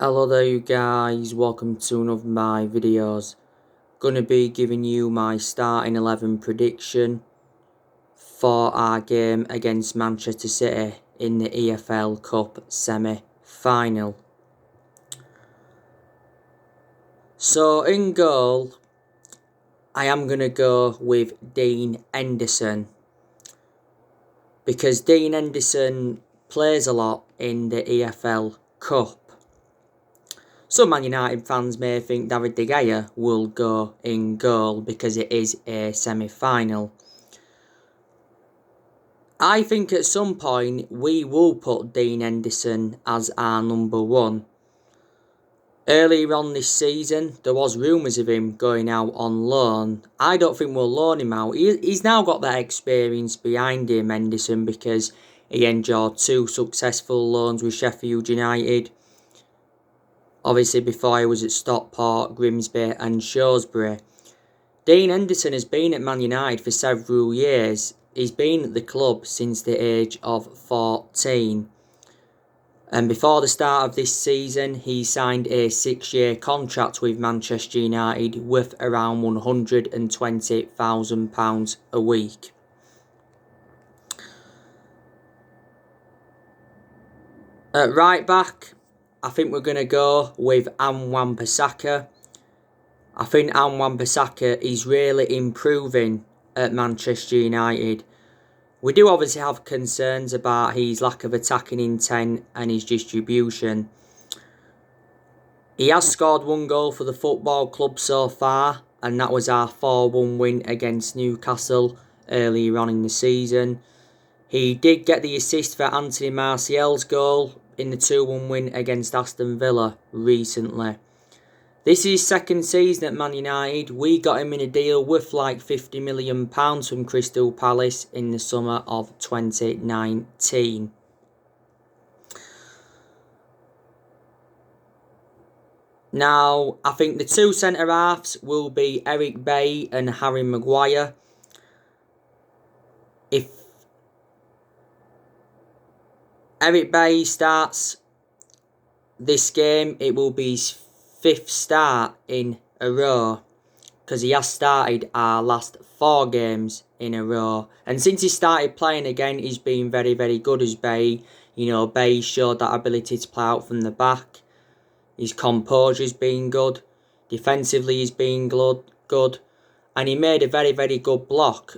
Hello there you guys, welcome to another of my videos. Gonna be giving you my starting 11 prediction for our game against Manchester City in the EFL Cup semi-final. So in goal, I am gonna go with Dean Henderson, because Dean Henderson plays a lot in the EFL Cup. Some Man United fans may think David De Gea will go in goal because it is a semi-final. I think at some point we will put Dean Henderson as our number one. Earlier on this season, there was rumours of him going out on loan. I don't think we'll loan him out. He's now got that experience behind him, Henderson, because he enjoyed 2 successful loans with Sheffield United. Obviously, before he was at Stockport, Grimsby and Shrewsbury. Dean Henderson has been at Man United for several years. He's been at the club since the age of 14. And before the start of this season, he signed a 6-year contract with Manchester United worth around £120,000 a week. At right back, I think we're going to go with Wan-Bissaka. I think Wan-Bissaka is really improving at Manchester United. We do obviously have concerns about his lack of attacking intent and his distribution. He has scored 1 goal for the football club so far, and that was our 4-1 win against Newcastle earlier on in the season. He did get the assist for Anthony Martial's goal in the 2-1 win against Aston Villa recently. This is his second season at Man United. We got him in a deal worth like £50 million from Crystal Palace in the summer of 2019. Now, I think the 2 centre-halves will be Eric Bailly and Harry Maguire. If Eric Bailly starts this game, it will be his 5th start in a row, because he has started our last 4 games in a row. And since he started playing again, he's been very, very good as Bailly. Bailly showed that ability to play out from the back. His composure's been good. Defensively, he's been good. And he made a very, very good block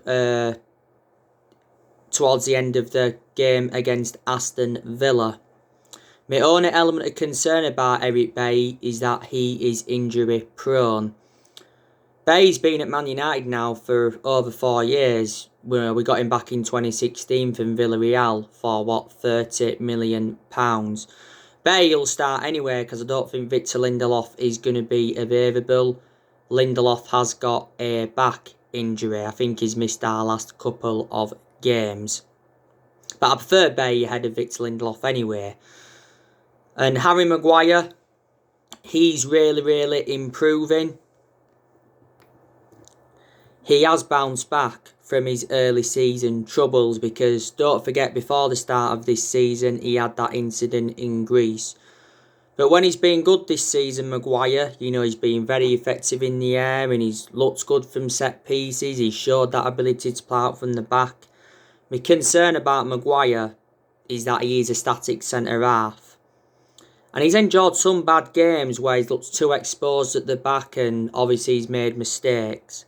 towards the end of the game against Aston Villa. My only element of concern about Eric Bailly is that he is injury prone. Bailly's been at Man United now for over 4 years. We got him back in 2016 from Villarreal for £30 million. Bailly will start anyway, because I don't think Victor Lindelof is going to be available. Lindelof has got a back injury. I think he's missed our last couple of games. But I prefer Bailly ahead of Victor Lindelof anyway. And Harry Maguire, he's really, really improving. He has bounced back from his early season troubles, because don't forget, before the start of this season, he had that incident in Greece. But when he's been good this season, Maguire, he's been very effective in the air, and he's looked good from set pieces. He showed that ability to play out from the back. My concern about Maguire is that he is a static centre-half. And he's enjoyed some bad games where he's looked too exposed at the back, and obviously he's made mistakes.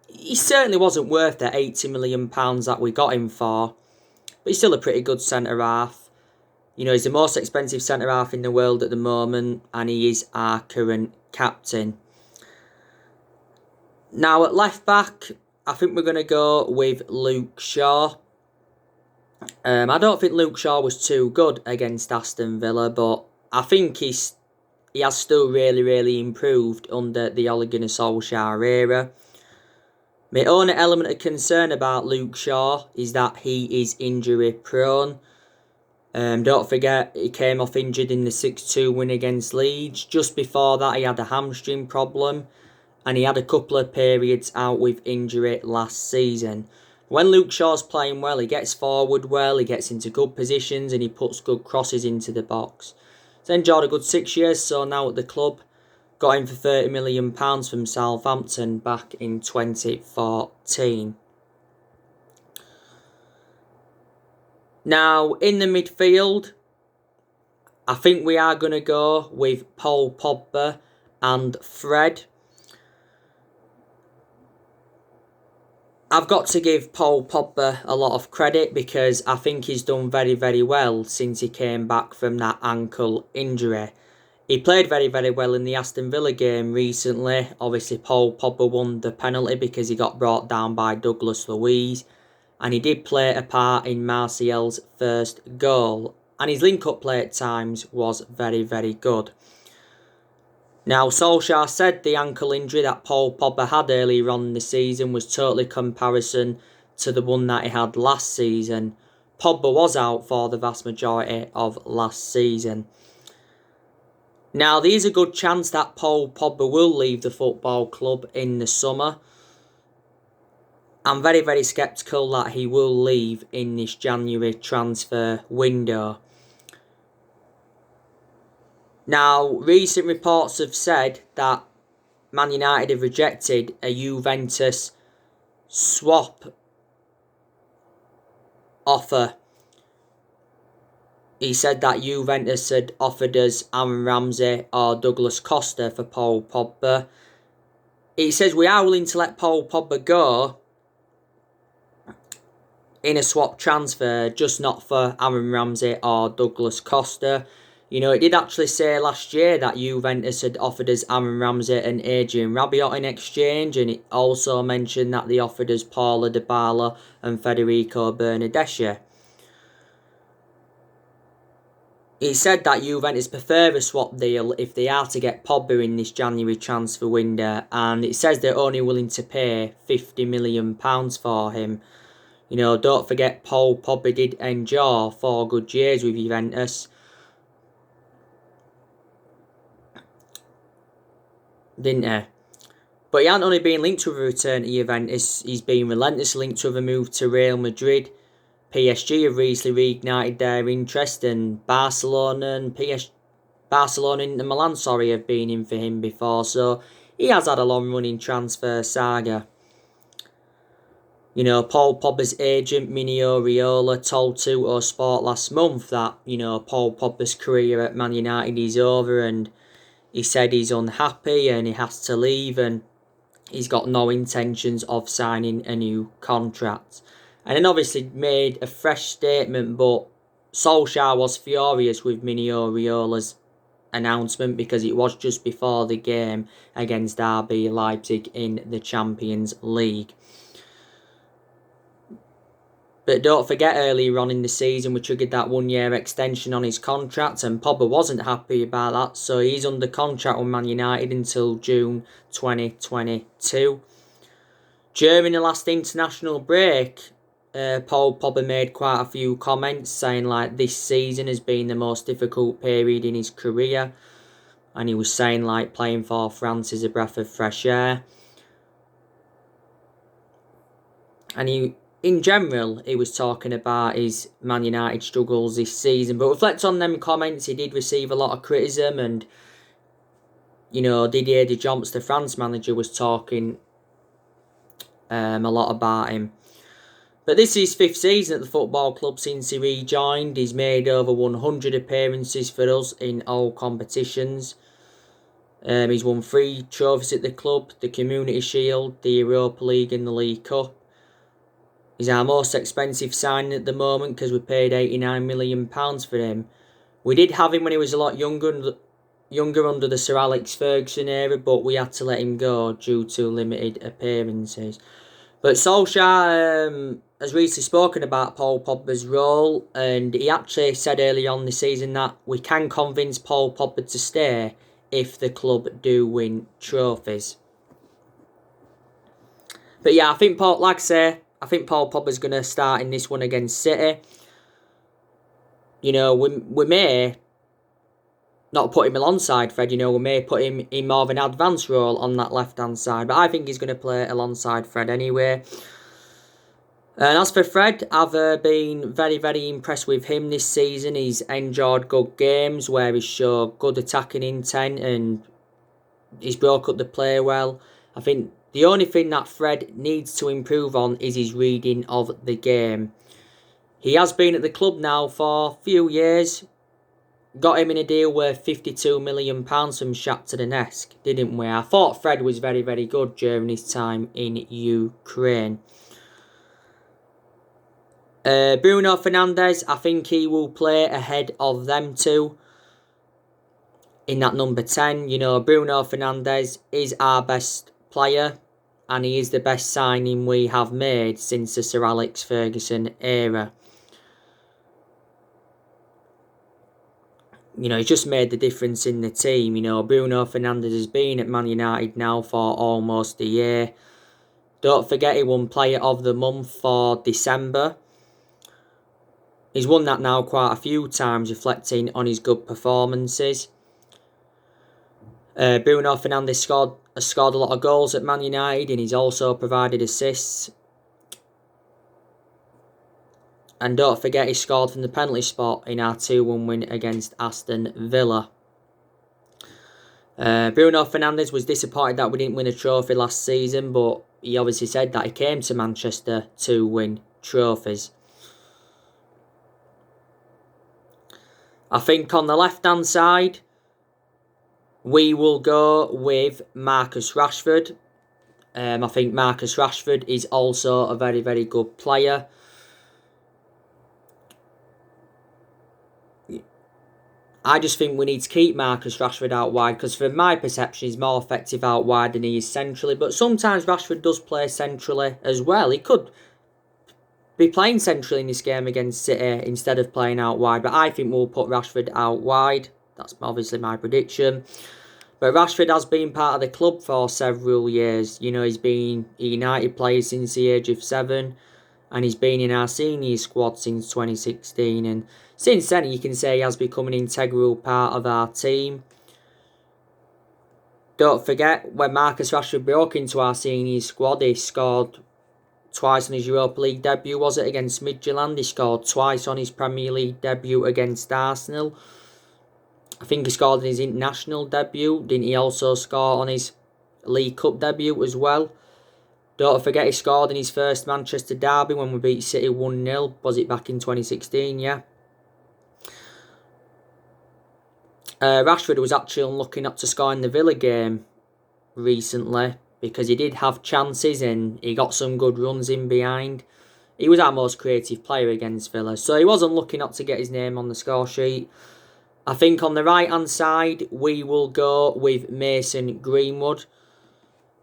He certainly wasn't worth the £80 million that we got him for. But he's still a pretty good centre-half. He's the most expensive centre-half in the world at the moment, and he is our current captain. Now at left-back, I think we're going to go with Luke Shaw. I don't think Luke Shaw was too good against Aston Villa, but I think he has still really, really improved under the Ole Gunnar Solskjaer era. My only element of concern about Luke Shaw is that he is injury prone. Don't forget, he came off injured in the 6-2 win against Leeds. Just before that, he had a hamstring problem, and he had a couple of periods out with injury last season. When Luke Shaw's playing well, he gets forward well, he gets into good positions, and he puts good crosses into the box. He's enjoyed a good 6 years so now at the club. Got him for £30 million from Southampton back in 2014. Now, in the midfield, I think we are going to go with Paul Pogba and Fred. I've got to give Paul Pogba a lot of credit because I think he's done very, very well since he came back from that ankle injury. He played very, very well in the Aston Villa game recently. Obviously, Paul Pogba won the penalty because he got brought down by Douglas Luiz. And he did play a part in Martial's first goal. And his link-up play at times was very, very good. Now, Solskjaer said the ankle injury that Paul Pogba had earlier on in the season was totally comparison to the one that he had last season. Pogba was out for the vast majority of last season. Now, there's a good chance that Paul Pogba will leave the football club in the summer. I'm very, very sceptical that he will leave in this January transfer window. Now, recent reports have said that Man United have rejected a Juventus swap offer. He said that Juventus had offered us Aaron Ramsey or Douglas Costa for Paul Pogba. He says we are willing to let Paul Pogba go in a swap transfer, just not for Aaron Ramsey or Douglas Costa. You know, it did actually say last year that Juventus had offered us Aaron Ramsey and Adrian Rabiot in exchange, and it also mentioned that they offered us Paulo Dybala and Federico Bernardeschi. He said that Juventus prefer a swap deal if they are to get Pogba in this January transfer window, and it says they're only willing to pay £50 million for him. You know, don't forget Paul Pogba did endure 4 good years with Juventus. Didn't he? But he hasn't only been linked to a return to Juventus, he's been relentlessly linked to a move to Real Madrid. PSG have recently reignited their interest, and Barcelona and Inter Milan have been in for him before, so he has had a long running transfer saga. You know, Paul Pogba's agent, Mino Raiola, told Tuttosport last month that, you know, Paul Pogba's career at Man United is over, and he said he's unhappy and he has to leave and he's got no intentions of signing a new contract. And then obviously made a fresh statement, but Solskjaer was furious with Mino Raiola's announcement because it was just before the game against RB Leipzig in the Champions League. But don't forget, earlier on in the season, we triggered that 1-year extension on his contract, and Pogba wasn't happy about that, so he's under contract with Man United until June 2022. During the last international break, Paul Pogba made quite a few comments saying like this season has been the most difficult period in his career, and he was saying like playing for France is a breath of fresh air. And in general, he was talking about his Man United struggles this season. But reflect on them comments, he did receive a lot of criticism. And, you know, Didier Deschamps, the France manager, was talking a lot about him. But this is his 5th season at the football club since he rejoined. He's made over 100 appearances for us in all competitions. He's won 3 trophies at the club, the Community Shield, the Europa League and the League Cup. He's our most expensive signing at the moment because we paid £89 million for him. We did have him when he was a lot younger under the Sir Alex Ferguson era, but we had to let him go due to limited appearances. But Solskjaer has recently spoken about Paul Pogba's role, and he actually said early on this season that we can convince Paul Pogba to stay if the club do win trophies. But yeah, I think Paul Pogba's going to start in this one against City. You know, we may not put him alongside Fred, you know, we may put him in more of an advanced role on that left-hand side. But I think he's going to play alongside Fred anyway. And as for Fred, I've been very, very impressed with him this season. He's enjoyed good games where he's showed good attacking intent and he's broke up the play well. I think the only thing that Fred needs to improve on is his reading of the game. He has been at the club now for a few years. Got him in a deal worth £52 million from Shakhtar Donetsk, didn't we? I thought Fred was very, very good during his time in Ukraine. Bruno Fernandes, I think he will play ahead of them two in that number 10. You know, Bruno Fernandes is our best player and he is the best signing we have made since the Sir Alex Ferguson era. You know, he's just made the difference in the team. You know, Bruno Fernandes has been at Man United now for almost a year. Don't forget he won Player of the Month for December. He's won that now quite a few times, reflecting on his good performances. Bruno Fernandes has scored a lot of goals at Man United and he's also provided assists. And don't forget he scored from the penalty spot in our 2-1 win against Aston Villa. Bruno Fernandes was disappointed that we didn't win a trophy last season, but he obviously said that he came to Manchester to win trophies. I think on the left-hand side, we will go with Marcus Rashford. I think Marcus Rashford is also a very, very good player. I just think we need to keep Marcus Rashford out wide because from my perception he's more effective out wide than he is centrally. But sometimes Rashford does play centrally as well. He could be playing centrally in this game against City instead of playing out wide. But I think we'll put Rashford out wide. That's obviously my prediction. But Rashford has been part of the club for several years. You know, he's been a United player since the age of 7. And he's been in our senior squad since 2016. And since then, you can say he has become an integral part of our team. Don't forget, when Marcus Rashford broke into our senior squad, he scored twice on his Europa League debut, was it, against Midtjylland. He scored twice on his Premier League debut against Arsenal. I think he scored in his international debut. Didn't he also score on his League Cup debut as well? Don't forget he scored in his first Manchester derby when we beat City 1-0. Was it back in 2016? Yeah. Rashford was actually unlucky not to score in the Villa game recently because he did have chances and he got some good runs in behind. He was our most creative player against Villa, so he was unlucky not to get his name on the score sheet. I think on the right-hand side, we will go with Mason Greenwood.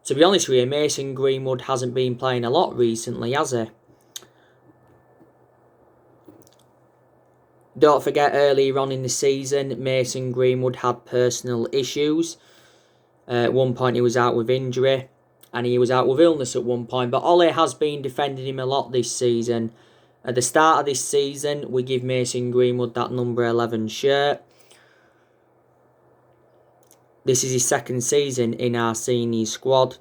To be honest with you, Mason Greenwood hasn't been playing a lot recently, has he? Don't forget, earlier on in the season, Mason Greenwood had personal issues. At one point, he was out with injury, and he was out with illness at one point. But Ole has been defending him a lot this season. At the start of this season, we give Mason Greenwood that number 11 shirt. This is his second season in our senior squad.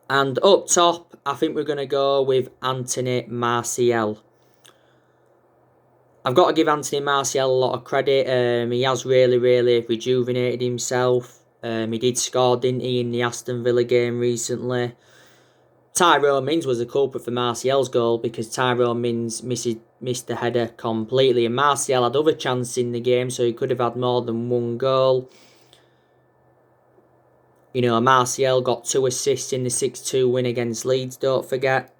And up top, I think we're going to go with Anthony Martial. I've got to give Anthony Martial a lot of credit. He has really, really rejuvenated himself. He did score, didn't he, in the Aston Villa game recently. Tyrone Mings was the culprit for Martial's goal because Tyrone Mings missed the header completely. And Martial had other chances in the game, so he could have had more than one goal. You know, Martial got 2 assists in the 6-2 win against Leeds, don't forget.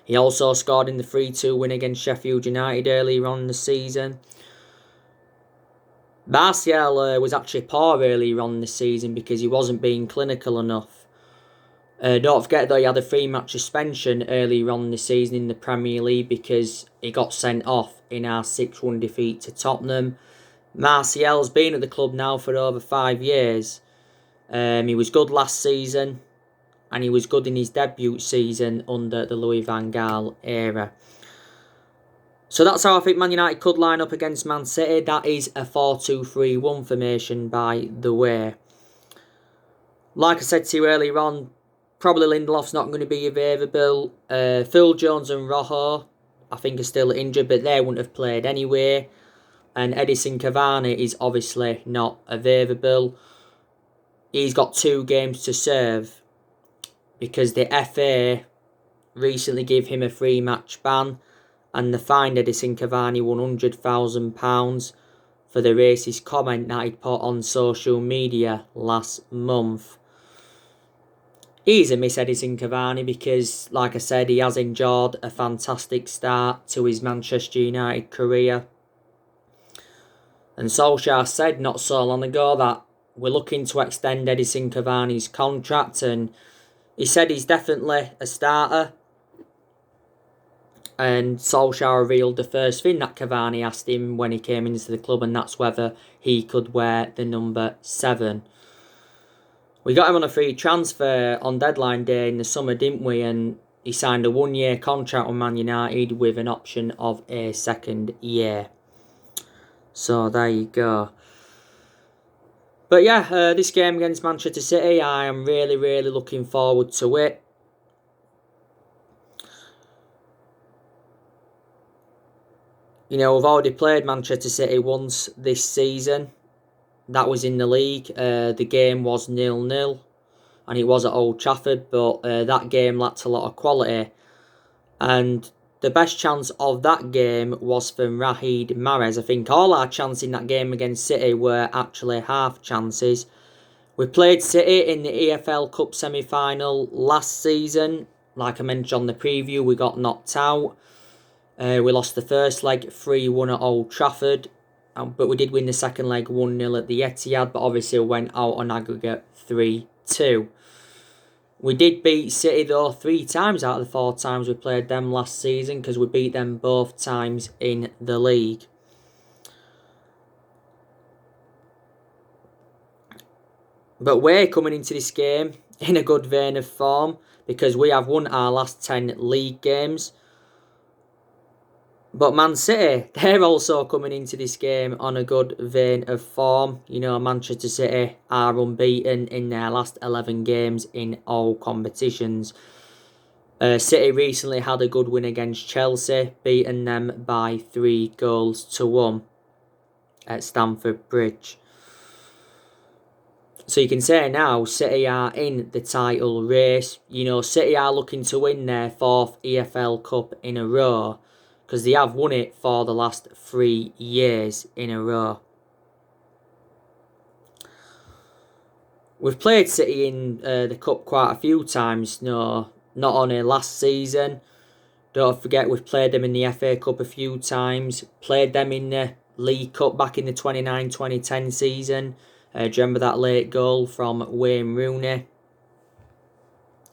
He also scored in the 3-2 win against Sheffield United earlier on in the season. Martial was actually poor earlier on in the season because he wasn't being clinical enough. Don't forget though, he had a 3-match suspension earlier on in the season in the Premier League because he got sent off in our 6-1 defeat to Tottenham. Martial's been at the club now for over 5 years. He was good last season. And he was good in his debut season under the Louis van Gaal era. So that's how I think Man United could line up against Man City. That is a 4-2-3-1 formation, by the way. Like I said to you earlier on, Probably Lindelof's not going to be available. Phil Jones and Rojo, I think, are still injured, but they wouldn't have played anyway. And Edison Cavani is obviously not available. He's got 2 games to serve because the FA recently gave him a 3-match ban, and they fined Edison Cavani £100,000 for the racist comment that he'd put on social media last month. He's a miss, Edison Cavani, because, like I said, he has enjoyed a fantastic start to his Manchester United career. And Solskjaer said not so long ago that we're looking to extend Edison Cavani's contract, and he said he's definitely a starter. And Solskjaer revealed the first thing that Cavani asked him when he came into the club, and that's whether he could wear the number 7. We got him on a free transfer on deadline day in the summer, didn't we? And he signed a 1-year contract with Man United with an option of a 2nd year. So there you go. But yeah, this game against Manchester City, I am really, really looking forward to it. You know, we've already played Manchester City once this season. That was in the league. The game was 0-0. And it was at Old Trafford. But that game lacked a lot of quality. And the best chance of that game was from Riyad Mahrez. I think all our chances in that game against City were actually half chances. We played City in the EFL Cup semi-final last season. Like I mentioned on the preview, we got knocked out. We lost the first leg 3-1 at Old Trafford. But we did win the second leg 1-0 at the Etihad. But obviously we went out on aggregate 3-2. We did beat City though 3 times out of the 4 times we played them last season, because we beat them both times in the league. But we're coming into this game in a good vein of form, because we have won our last 10 league games. But Man City, they're also coming into this game on a good vein of form. You know, Manchester City are unbeaten in their last 11 games in all competitions. City recently had a good win against Chelsea, beating them by 3-1 at Stamford Bridge. So you can say now City are in the title race. You know, City are looking to win their 4th EFL Cup in a row, because they have won it for the last 3 years in a row. We've played City in the Cup quite a few times. No, not only last season. Don't forget we've played them in the FA Cup a few times. Played them in the League Cup back in the 2009-2010 season. Do you remember that late goal from Wayne Rooney?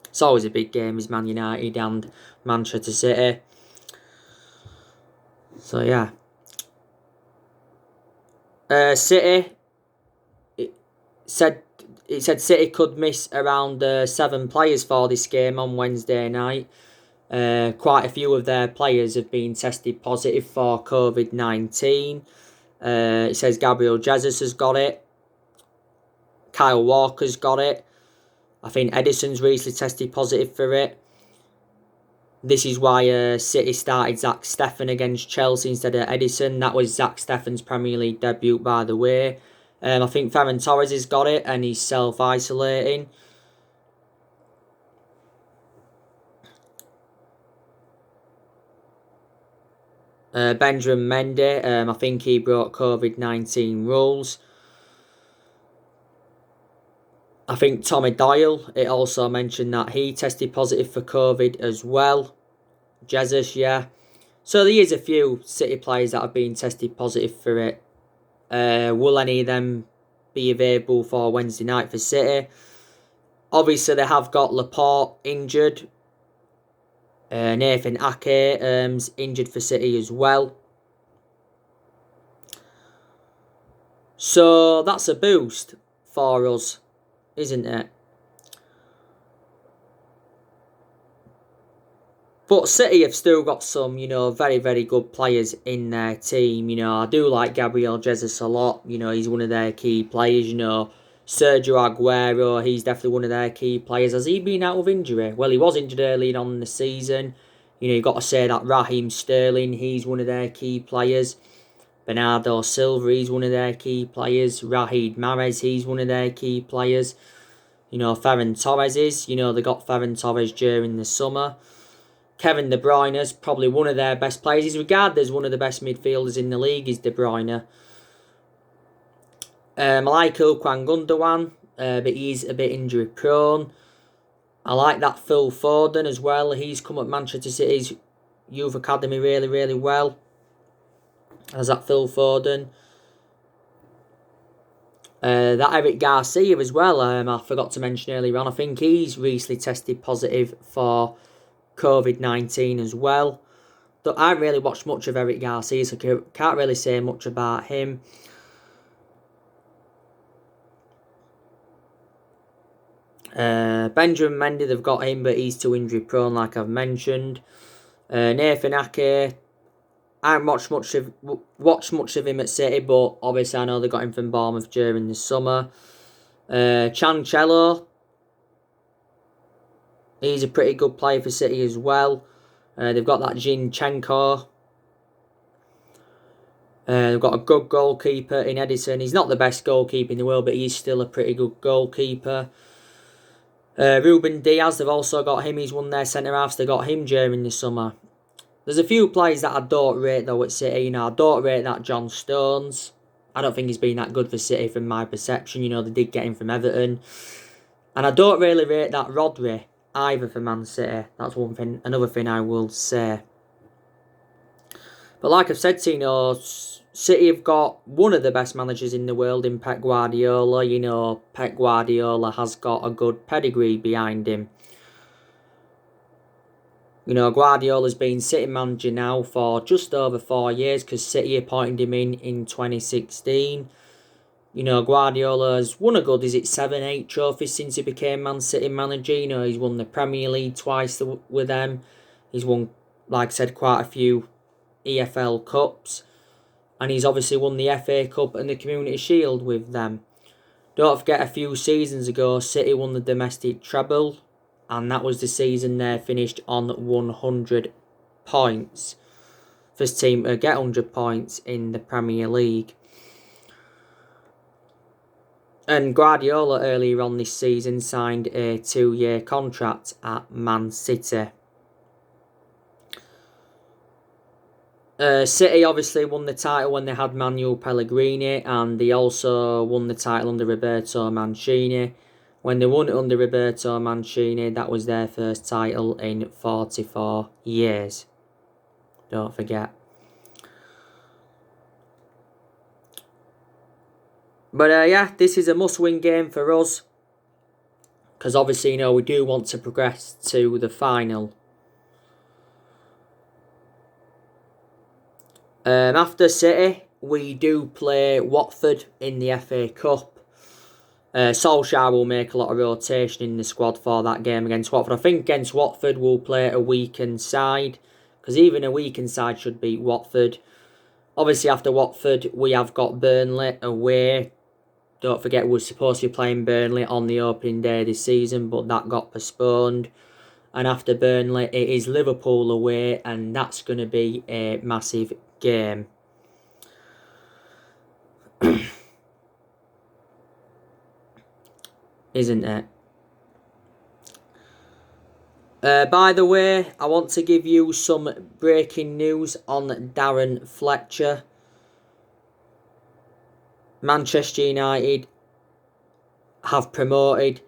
It's always a big game, is Man United and Manchester City. So yeah, City. It said City could miss around 7 players for this game on Wednesday night. Quite a few of their players have been tested positive for COVID-19. It says Gabriel Jesus has got it. Kyle Walker's got it. I think Edison's recently tested positive for it. This is why City started Zach Steffen against Chelsea instead of Edison. That was Zach Steffen's Premier League debut, by the way. I think Ferran Torres has got it and he's self-isolating. Benjamin Mendy, I think he broke COVID-19 rules. I think Tommy Doyle, it also mentioned that he tested positive for COVID as well. Jesus, yeah. So there is a few City players that have been tested positive for it. Will any of them be available for Wednesday night for City? Obviously, they have got Laporte injured. Nathan Ake injured for City as well. So that's a boost for us, isn't it? But City have still got some, very, very good players in their team. I do like Gabriel Jesus a lot. He's one of their key players, Sergio Aguero, he's definitely one of their key players. Has he been out of injury? Well, he was injured early on in the season. You know, you've got to say that Raheem Sterling, he's one of their key players. Bernardo Silva, he's one of their key players. Riyad Mahrez, he's one of their key players. You know, Ferran Torres is. You know, they got Ferran Torres during the summer. Kevin De Bruyne is probably one of their best players. He's regarded as one of the best midfielders in the league, is De Bruyne. Michael Gundogan, but he's a bit injury prone. I like that Phil Foden as well. He's come at Manchester City's youth academy really, really well. As that Phil Foden. That Eric Garcia as well, I forgot to mention earlier on. I think he's recently tested positive for COVID-19 as well. But I haven't really watched much of Eric Garcia, so can't really say much about him. Benjamin Mendy, they've got him, but he's too injury prone, like I've mentioned. Nathan Ake, I haven't watched much of him at City, but obviously I know they got him from Bournemouth during the summer. Cancelo, he's a pretty good player for City as well. They've got that Zinchenko. They've got a good goalkeeper in Edison. He's not the best goalkeeper in the world, but he's still a pretty good goalkeeper. Ruben Diaz, they've also got him. He's one of their centre-halves. They got him during the summer. There's a few players that I don't rate, though, at City. You know, I don't rate that John Stones. I don't think he's been that good for City from my perception. You know, they did get him from Everton. And I don't really rate that Rodri either for Man City. That's one thing. Another thing I will say. But like I've said, you know, City have got one of the best managers in the world in Pep Guardiola. You know, Pep Guardiola has got a good pedigree behind him. You know, Guardiola's been City manager now for just over 4 years because City appointed him in 2016. You know, Guardiola's won a good, 7, 8 trophies since he became Man City manager. You know, he's won the Premier League twice with them. He's won, like I said, quite a few EFL Cups. And he's obviously won the FA Cup and the Community Shield with them. Don't forget, a few seasons ago, City won the domestic treble. And that was the season they finished on 100 points. First team to get 100 points in the Premier League. And Guardiola earlier on this season signed a 2-year contract at Man City. City obviously won the title when they had Manuel Pellegrini, and they also won the title under Roberto Mancini. When they won it under Roberto Mancini, that was their first title in 44 years. Don't forget. But yeah, this is a must-win game for us. Because obviously, you know, we do want to progress to the final. After City, we do play Watford in the FA Cup. Solskjaer will make a lot of rotation in the squad for that game against Watford. I think against Watford we'll play a weakened side, because even a weakened side should beat Watford. Obviously after Watford we have got Burnley away. Don't forget, we're supposed to be playing Burnley on the opening day of this season, but that got postponed. And after Burnley it is Liverpool away, and that's going to be a massive game. Isn't it? By the way, I want to give you some breaking news on Darren Fletcher. Manchester United have promoted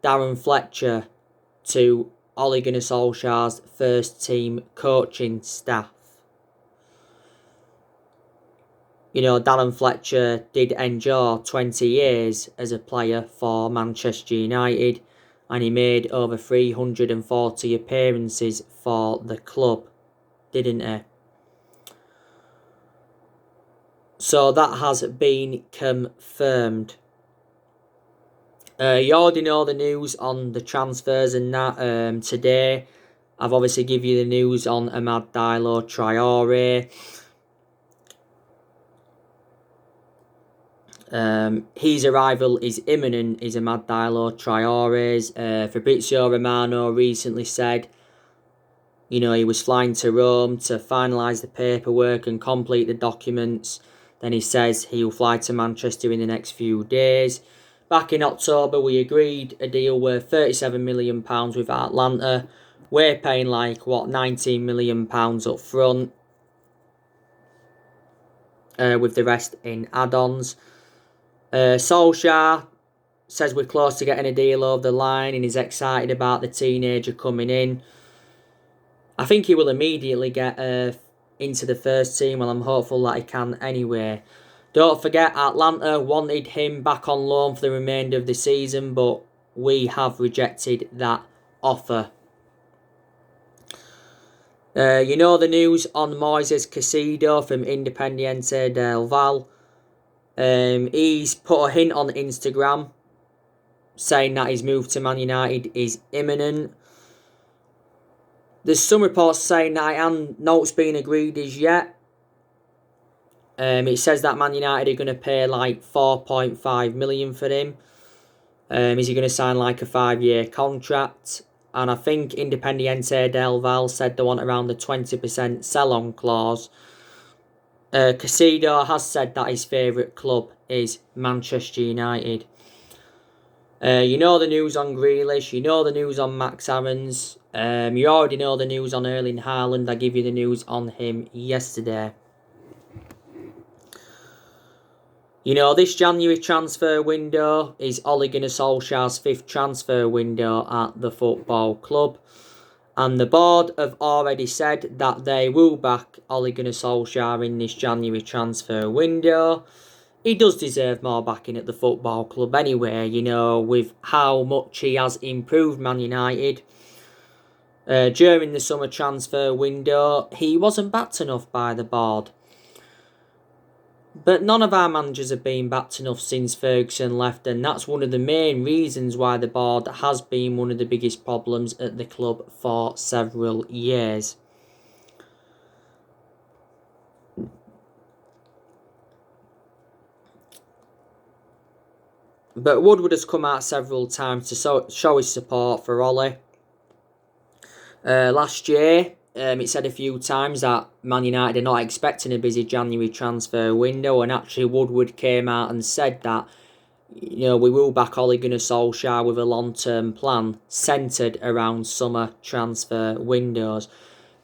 Darren Fletcher to Ole Gunnar Solskjaer's first team coaching staff. You know, Darren Fletcher did endure 20 years as a player for Manchester United, and he made over 340 appearances for the club, didn't he? So that has been confirmed. You already know the news on the transfers and that. Today, I've obviously given you the news on Amad Diallo Traore. His arrival is imminent, is Amad Diallo Traore's. Fabrizio Romano recently said, he was flying to Rome to finalise the paperwork and complete the documents. Then he says he'll fly to Manchester in the next few days. Back in October, we agreed a deal worth £37 million with Atlanta. We're paying £19 million up front, with the rest in add-ons. Solskjaer says we're close to getting a deal over the line and he's excited about the teenager coming in. I think he will immediately get into the first team. Well, I'm hopeful that he can anyway. Don't forget, Atlanta wanted him back on loan for the remainder of the season, but we have rejected that offer. The news on Moises Caicedo from Independiente del Valle. He's put a hint on Instagram saying that his move to Man United is imminent. There's some reports saying that no it's been agreed as yet. It says that Man United are going to pay $4.5 million for him. Is he going to sign a 5-year contract? And I think Independiente del Valle said they want around the 20% sell-on clause. Caicedo has said that his favourite club is Manchester United. The news on Grealish. The news on Max Aarons. You already know the news on Erling Haaland. I gave you the news on him yesterday. This January transfer window is Ole Gunnar Solskjaer's 5th transfer window at the football club. And the board have already said that they will back Ole Gunnar Solskjaer in this January transfer window. He does deserve more backing at the football club anyway, with how much he has improved Man United. During the summer transfer window, he wasn't backed enough by the board. But none of our managers have been backed enough since Ferguson left, and that's one of the main reasons why the board has been one of the biggest problems at the club for several years. But Woodward has come out several times to show his support for Ole. Last year, it said a few times that Man United are not expecting a busy January transfer window, and actually Woodward came out and said that we will back Ole Gunnar Solskjaer with a long-term plan centred around summer transfer windows.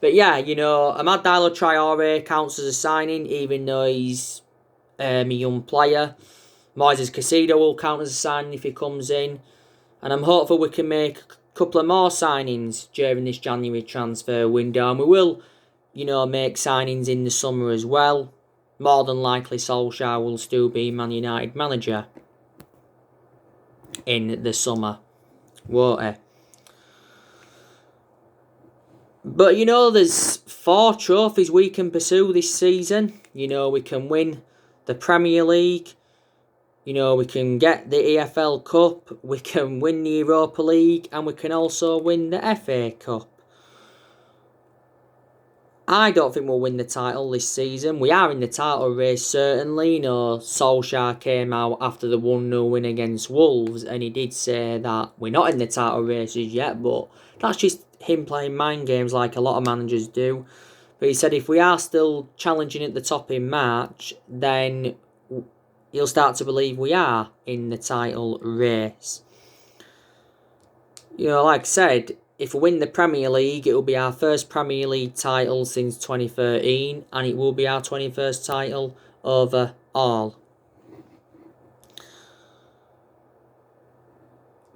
But yeah, Amad Diallo Traore counts as a signing, even though he's a young player. Moises Caicedo will count as a signing if he comes in, and I'm hopeful we can make a couple of more signings during this January transfer window, and we will, make signings in the summer as well. More than likely, Solskjaer will still be Man United manager in the summer, won't he? But there's 4 trophies we can pursue this season. We can win the Premier League. We can get the EFL Cup, we can win the Europa League, and we can also win the FA Cup. I don't think we'll win the title this season. We are in the title race, certainly. Solskjaer came out after the 1-0 win against Wolves, and he did say that we're not in the title races yet, but that's just him playing mind games like a lot of managers do. But he said if we are still challenging at the top in March, then you'll start to believe we are in the title race. Like I said, if we win the Premier League, it will be our first Premier League title since 2013, and it will be our 21st title overall.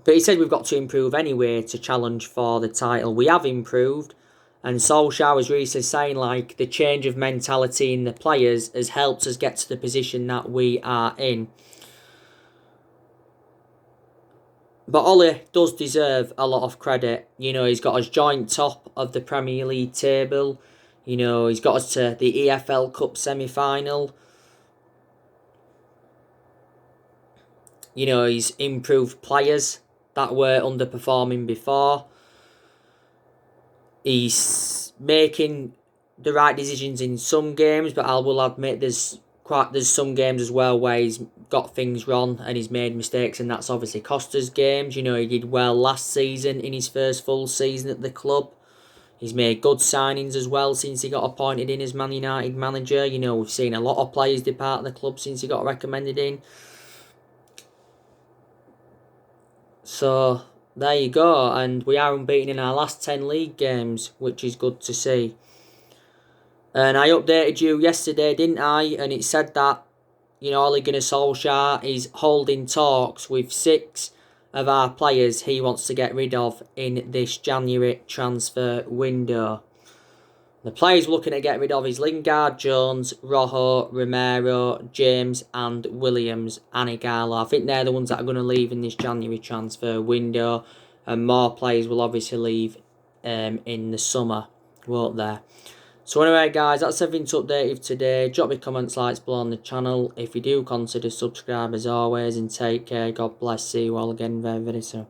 But he said we've got to improve anyway to challenge for the title. We have improved, and Solskjaer was recently saying the change of mentality in the players has helped us get to the position that we are in. But Ole does deserve a lot of credit. He's got us joint top of the Premier League table. He's got us to the EFL Cup semi-final. He's improved players that were underperforming before. He's making the right decisions in some games, but I will admit there's there's some games as well where he's got things wrong and he's made mistakes, and that's obviously cost us games. You know, he did well last season in his first full season at the club. He's made good signings as well since he got appointed in as Man United manager. You know, we've seen a lot of players depart the club since he got recommended in. So, there you go. And we are unbeaten in our last 10 league games, which is good to see. And I updated you yesterday, didn't I? And it said that, you know, Ole Gunnar Solskjaer is holding talks with 6 of our players he wants to get rid of in this January transfer window. The players we're looking to get rid of is Lingard, Jones, Rojo, Romero, James and Williams and Ighalo. I think they're the ones that are going to leave in this January transfer window. And more players will obviously leave in the summer, won't there? So anyway guys, that's everything to update you today. Drop your comments, likes below on the channel. If you do, consider subscribe as always, and take care. God bless. See you all again very, very soon.